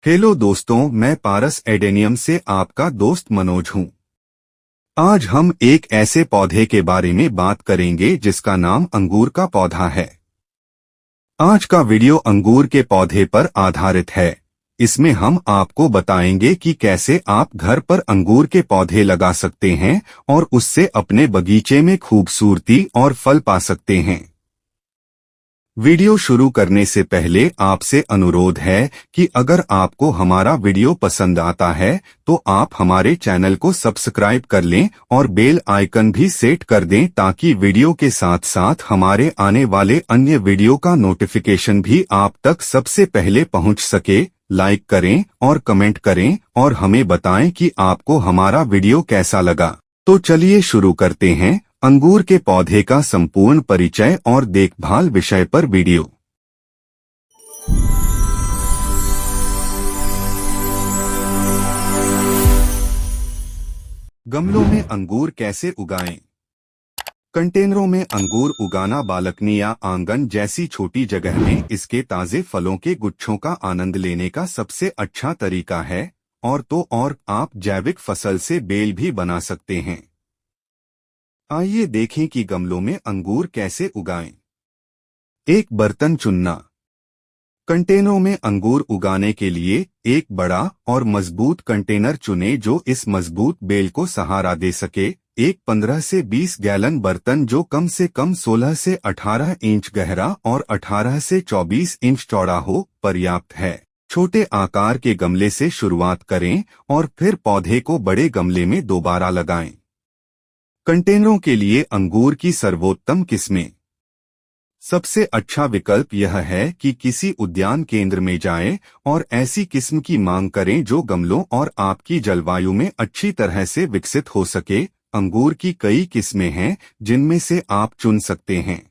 Hello दोस्तों, मैं पारस adenium से आपका दोस्त मनोज हूँ। आज हम एक ऐसे पौधे के बारे में बात करेंगे जिसका नाम अंगूर का पौधा है। आज का वीडियो अंगूर के पौधे पर आधारित है। इसमें हम आपको बताएंगे कि कैसे आप घर पर अंगूर के पौधे लगा सकते हैं और उससे अपने बगीचे में खूबसूरती और फल पा सकते हैं। वीडियो शुरू करने से पहले आपसे अनुरोध है कि अगर आपको हमारा वीडियो पसंद आता है तो आप हमारे चैनल को सब्सक्राइब कर लें और बेल आइकन भी सेट कर दें ताकि वीडियो के साथ साथ हमारे आने वाले अन्य वीडियो का नोटिफिकेशन भी आप तक सबसे पहले पहुंच सके। लाइक करें और कमेंट करें और हमें बताएं कि आपको हमारा वीडियो कैसा लगा। तो चलिए शुरू करते हैं अंगूर के पौधे का संपूर्ण परिचय और देखभाल विषय पर वीडियो। गमलों में अंगूर कैसे उगाएं? कंटेनरों में अंगूर उगाना बालकनी या आंगन जैसी छोटी जगह में इसके ताजे फलों के गुच्छों का आनंद लेने का सबसे अच्छा तरीका है। और आप जैविक फसल से बेल भी बना सकते हैं। आइए देखें कि गमलों में अंगूर कैसे उगाएं। एक बर्तन चुनना। कंटेनरों में अंगूर उगाने के लिए एक बड़ा और मजबूत कंटेनर चुनें जो इस मजबूत बेल को सहारा दे सके। एक 15 से 20 गैलन बर्तन जो कम से कम 16 से 18 इंच गहरा और 18 से 24 इंच चौड़ा हो पर्याप्त है। छोटे आकार के गमले से शुरुआत करें और फिर पौधे को बड़े गमले में दोबारा लगाएं। कंटेनरों के लिए अंगूर की सर्वोत्तम किस्में। सबसे अच्छा विकल्प यह है कि किसी उद्यान केंद्र में जाएं और ऐसी किस्म की मांग करें जो गमलों और आपकी जलवायु में अच्छी तरह से विकसित हो सके। अंगूर की कई किस्में हैं जिनमें से आप चुन सकते हैं।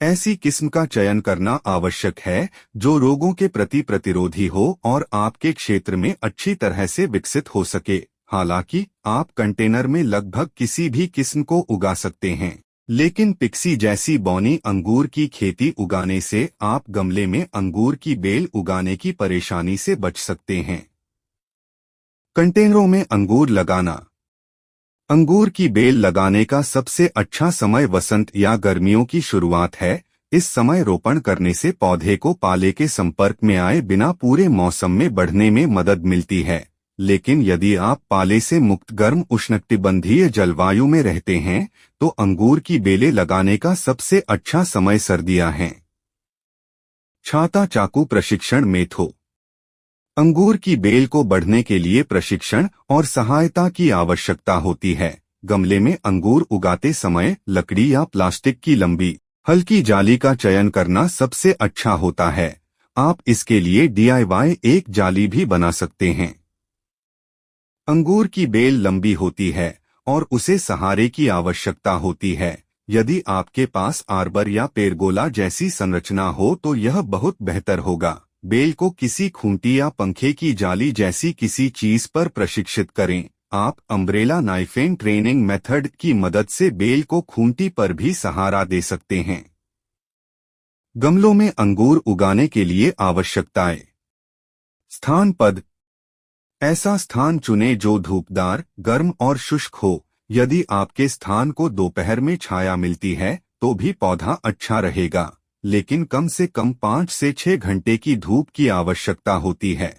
ऐसी किस्म का चयन करना आवश्यक है जो रोगों के प्रति प्रतिरोधी हो और आपके क्षेत्र में अच्छी तरह से विकसित हो सके। हालांकि आप कंटेनर में लगभग किसी भी किस्म को उगा सकते हैं, लेकिन पिक्सी जैसी बौनी अंगूर की खेती उगाने से आप गमले में अंगूर की बेल उगाने की परेशानी से बच सकते हैं। कंटेनरों में अंगूर लगाना। अंगूर की बेल लगाने का सबसे अच्छा समय वसंत या गर्मियों की शुरुआत है। इस समय रोपण करने से पौधे को पाले के संपर्क में आए बिना पूरे मौसम में बढ़ने में मदद मिलती है। लेकिन यदि आप पाले से मुक्त गर्म उष्णकटिबंधीय जलवायु में रहते हैं तो अंगूर की बेलें लगाने का सबसे अच्छा समय सर्दियां हैं। छाता चाकू प्रशिक्षण मेथड। अंगूर की बेल को बढ़ने के लिए प्रशिक्षण और सहायता की आवश्यकता होती है। गमले में अंगूर उगाते समय लकड़ी या प्लास्टिक की लंबी हल्की जाली का चयन करना सबसे अच्छा होता है। आप इसके लिए DIY एक जाली भी बना सकते हैं। अंगूर की बेल लंबी होती है और उसे सहारे की आवश्यकता होती है। यदि आपके पास आर्बर या पेरगोला जैसी संरचना हो तो यह बहुत बेहतर होगा। बेल को किसी खूंटी या पंखे की जाली जैसी किसी चीज पर प्रशिक्षित करें। आप अम्ब्रेला नाइफेन ट्रेनिंग मेथड की मदद से बेल को खूंटी पर भी सहारा दे सकते हैं। गमलों में अंगूर उगाने के लिए आवश्यकताएं। स्थान पद। ऐसा स्थान चुनें जो धूपदार, गर्म और शुष्क हो। यदि आपके स्थान को दोपहर में छाया मिलती है तो भी पौधा अच्छा रहेगा, लेकिन कम से कम 5 से 6 घंटे की धूप की आवश्यकता होती है।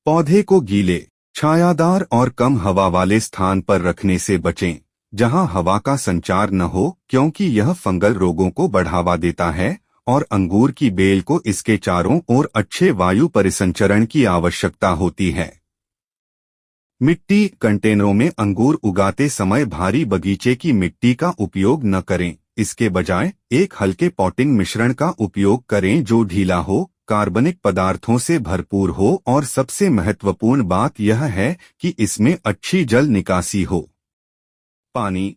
पौधे को गीले, छायादार और कम हवा वाले स्थान पर रखने से बचें, जहां हवा का संचार न हो, क्योंकि यह फंगल रोगों को बढ़ावा देता है और अंगूर की बेल को इसके चारों ओर अच्छे वायु परिसंचरण की आवश्यकता होती है। मिट्टी। कंटेनरों में अंगूर उगाते समय भारी बगीचे की मिट्टी का उपयोग न करें। इसके बजाय एक हल्के पॉटिंग मिश्रण का उपयोग करें जो ढीला हो, कार्बनिक पदार्थों से भरपूर हो और सबसे महत्वपूर्ण बात यह है कि इसमें अच्छी जल निकासी हो। पानी।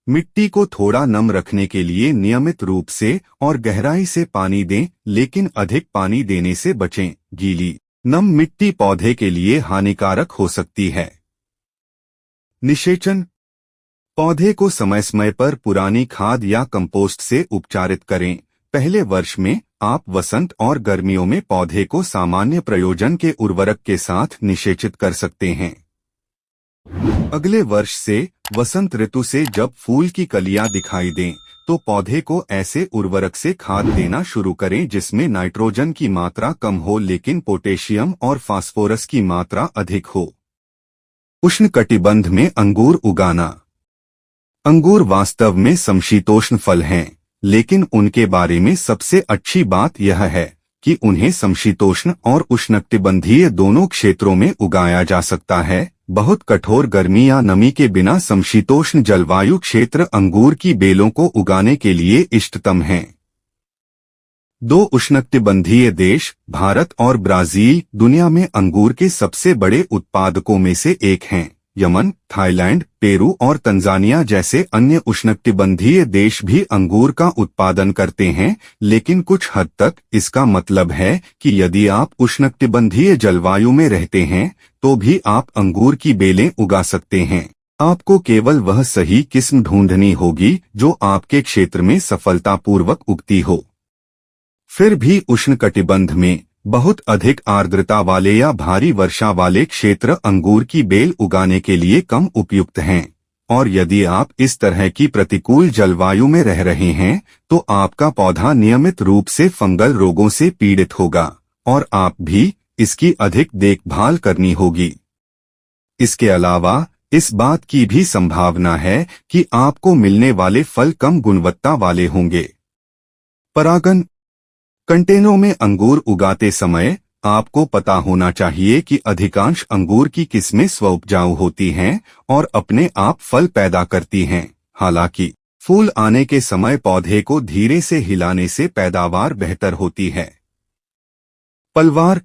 मिट्टी को थोड़ा नम रखने के लिए नियमित रूप से और गहराई से पानी दें, लेकिन अधिक पानी देने से बचें। गीली, नम मिट्टी पौधे के लिए हानिकारक हो सकती है। निषेचन। पौधे को समय समय पर पुरानी खाद या कंपोस्ट से उपचारित करें। पहले वर्ष में आप वसंत और गर्मियों में पौधे को सामान्य प्रयोजन के उर्वरक के साथ निषेचित कर सकते हैं। अगले वर्ष से वसंत ऋतु से जब फूल की कलियां दिखाई दें तो पौधे को ऐसे उर्वरक से खाद देना शुरू करें जिसमें नाइट्रोजन की मात्रा कम हो लेकिन पोटेशियम और फास्फोरस की मात्रा अधिक हो। उष्णकटिबंध में अंगूर उगाना। अंगूर वास्तव में समशीतोष्ण फल हैं, लेकिन उनके बारे में सबसे अच्छी बात यह है कि उन्हें समशीतोष्ण और उष्णकटिबंधीय दोनों क्षेत्रों में उगाया जा सकता है। बहुत कठोर गर्मी या नमी के बिना समशीतोष्ण जलवायु क्षेत्र अंगूर की बेलों को उगाने के लिए इष्टतम हैं। 2 उष्णकटिबंधीय देश भारत और ब्राजील दुनिया में अंगूर के सबसे बड़े उत्पादकों में से एक हैं। यमन, थाईलैंड, पेरू और तंजानिया जैसे अन्य उष्णकटिबंधीय देश भी अंगूर का उत्पादन करते हैं, लेकिन कुछ हद तक इसका मतलब है कि यदि आप उष्णकटिबंधीय जलवायु में रहते हैं तो भी आप अंगूर की बेलें उगा सकते हैं। आपको केवल वह सही किस्म ढूंढनी होगी जो आपके क्षेत्र में सफलतापूर्वक उगती हो। फिर भी उष्णकटिबंध में बहुत अधिक आर्द्रता वाले या भारी वर्षा वाले क्षेत्र अंगूर की बेल उगाने के लिए कम उपयुक्त हैं, और यदि आप इस तरह की प्रतिकूल जलवायु में रह रहे हैं तो आपका पौधा नियमित रूप से फंगल रोगों से पीड़ित होगा और आप भी इसकी अधिक देखभाल करनी होगी। इसके अलावा इस बात की भी संभावना है कि आपको मिलने वाले फल कम गुणवत्ता वाले होंगे। परागण। कंटेनरों में अंगूर उगाते समय आपको पता होना चाहिए कि अधिकांश अंगूर की किस्में स्वउपजाऊ होती हैं और अपने आप फल पैदा करती हैं। हालांकि फूल आने के समय पौधे को धीरे से हिलाने से पैदावार बेहतर होती है। पलवार।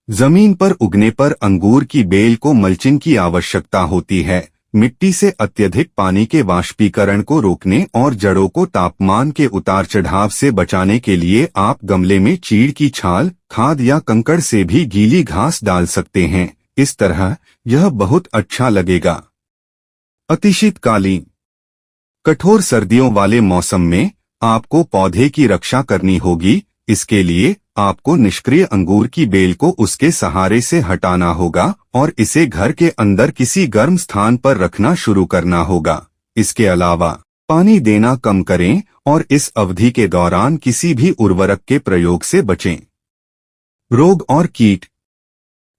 जमीन पर उगने पर अंगूर की बेल को मल्चिंग की आवश्यकता होती है। मिट्टी से अत्यधिक पानी के वाष्पीकरण को रोकने और जड़ों को तापमान के उतार चढ़ाव से बचाने के लिए आप गमले में चीड़ की छाल, खाद या कंकड़ से भी गीली घास डाल सकते हैं। इस तरह यह बहुत अच्छा लगेगा। अतिशीतकालीन। कठोर सर्दियों वाले मौसम में आपको पौधे की रक्षा करनी होगी। इसके लिए आपको निष्क्रिय अंगूर की बेल को उसके सहारे से हटाना होगा और इसे घर के अंदर किसी गर्म स्थान पर रखना शुरू करना होगा। इसके अलावा पानी देना कम करें और इस अवधि के दौरान किसी भी उर्वरक के प्रयोग से बचें। रोग और कीट।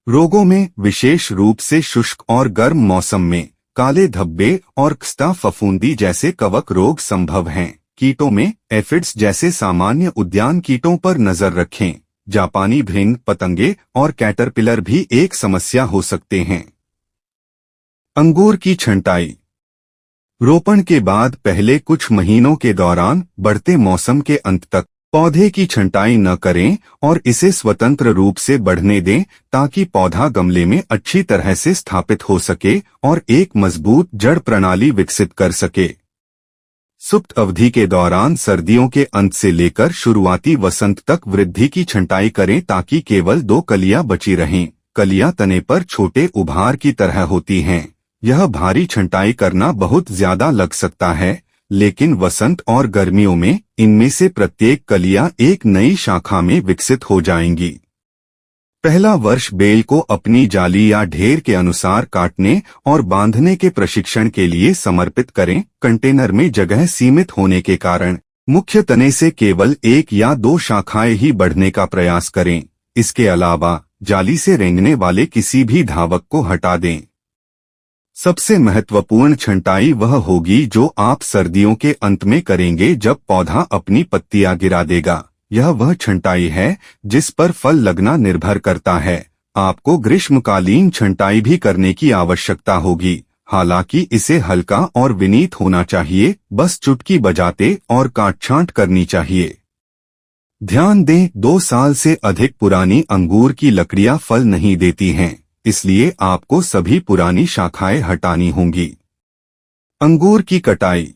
रोगों में विशेष रूप से शुष्क और गर्म मौसम में काले धब्बे और खस्ता फफूंदी जैसे कवक रोग संभव हैं। कीटों में एफिड्स जैसे सामान्य उद्यान कीटों पर नजर रखें। जापानी भृंग, पतंगे और कैटरपिलर भी एक समस्या हो सकते हैं। अंगूर की छंटाई। रोपण के बाद पहले कुछ महीनों के दौरान बढ़ते मौसम के अंत तक पौधे की छंटाई न करें और इसे स्वतंत्र रूप से बढ़ने दें ताकि पौधा गमले में अच्छी तरह से स्थापित हो सके और एक मजबूत जड़ प्रणाली विकसित कर सके। सुप्त अवधि के दौरान सर्दियों के अंत से लेकर शुरुआती वसंत तक वृद्धि की छंटाई करें ताकि केवल 2 कलियां बची रहें। कलियां तने पर छोटे उभार की तरह होती हैं। यह भारी छंटाई करना बहुत ज्यादा लग सकता है, लेकिन वसंत और गर्मियों में इनमें से प्रत्येक कलियां एक नई शाखा में विकसित हो जाएंगी। पहला वर्ष बेल को अपनी जाली या ढेर के अनुसार काटने और बांधने के प्रशिक्षण के लिए समर्पित करें। कंटेनर में जगह सीमित होने के कारण मुख्य तने से केवल 1 या 2 शाखाएं ही बढ़ने का प्रयास करें। इसके अलावा जाली से रेंगने वाले किसी भी धावक को हटा दें। सबसे महत्वपूर्ण छंटाई वह होगी जो आप सर्दियों के अंत में करेंगे जब पौधा अपनी पत्तियां गिरा देगा। यह वह छंटाई है जिस पर फल लगना निर्भर करता है। आपको ग्रीष्मकालीन छंटाई भी करने की आवश्यकता होगी, हालांकि इसे हल्का और विनीत होना चाहिए, बस चुटकी बजाते और काट-छांट करनी चाहिए। ध्यान दें, 2 साल से अधिक पुरानी अंगूर की लकड़ियां फल नहीं देती हैं, इसलिए आपको सभी पुरानी शाखाएं हटानी होंगी। अंगूर की कटाई।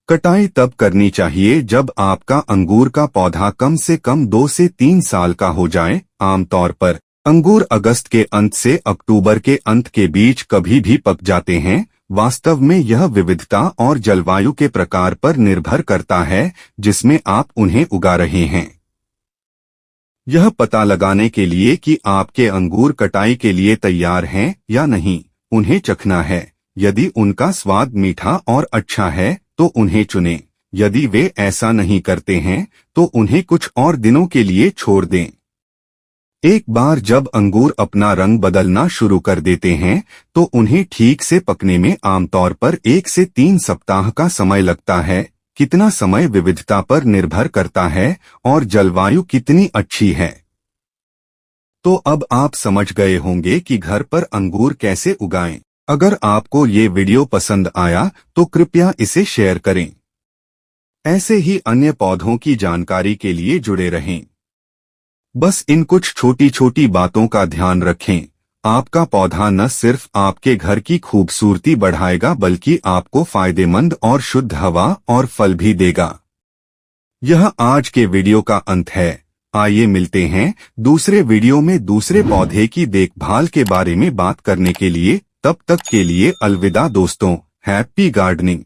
कटाई तब करनी चाहिए जब आपका अंगूर का पौधा कम से कम 2 से 3 साल का हो जाए। आमतौर पर अंगूर अगस्त के अंत से अक्टूबर के अंत के बीच कभी भी पक जाते हैं वास्तव में यह विविधता और जलवायु के प्रकार पर निर्भर करता है जिसमें आप उन्हें उगा रहे हैं। यह पता लगाने के लिए कि आपके अंगूर कटाई के लिए तैयार हैं या नहीं, उन्हें चखना है। यदि उनका स्वाद मीठा और अच्छा है तो उन्हें चुनें। यदि वे ऐसा नहीं करते हैं तो उन्हें कुछ और दिनों के लिए छोड़ दें। एक बार जब अंगूर अपना रंग बदलना शुरू कर देते हैं तो उन्हें ठीक से पकने में आमतौर पर 1 से 3 सप्ताह का समय लगता है। कितना समय विविधता पर निर्भर करता है और जलवायु कितनी अच्छी है। तो अब आप समझ गए होंगे कि घर पर अंगूर कैसे उगाएं। अगर आपको ये वीडियो पसंद आया तो कृपया इसे शेयर करें। ऐसे ही अन्य पौधों की जानकारी के लिए जुड़े रहें। बस इन कुछ छोटी छोटी बातों का ध्यान रखें। आपका पौधा न सिर्फ आपके घर की खूबसूरती बढ़ाएगा बल्कि आपको फायदेमंद और शुद्ध हवा और फल भी देगा। यह आज के वीडियो का अंत है। आइए मिलते हैं दूसरे वीडियो में दूसरे पौधे की देखभाल के बारे में बात करने के लिए। तब तक के लिए अलविदा दोस्तों। Happy gardening.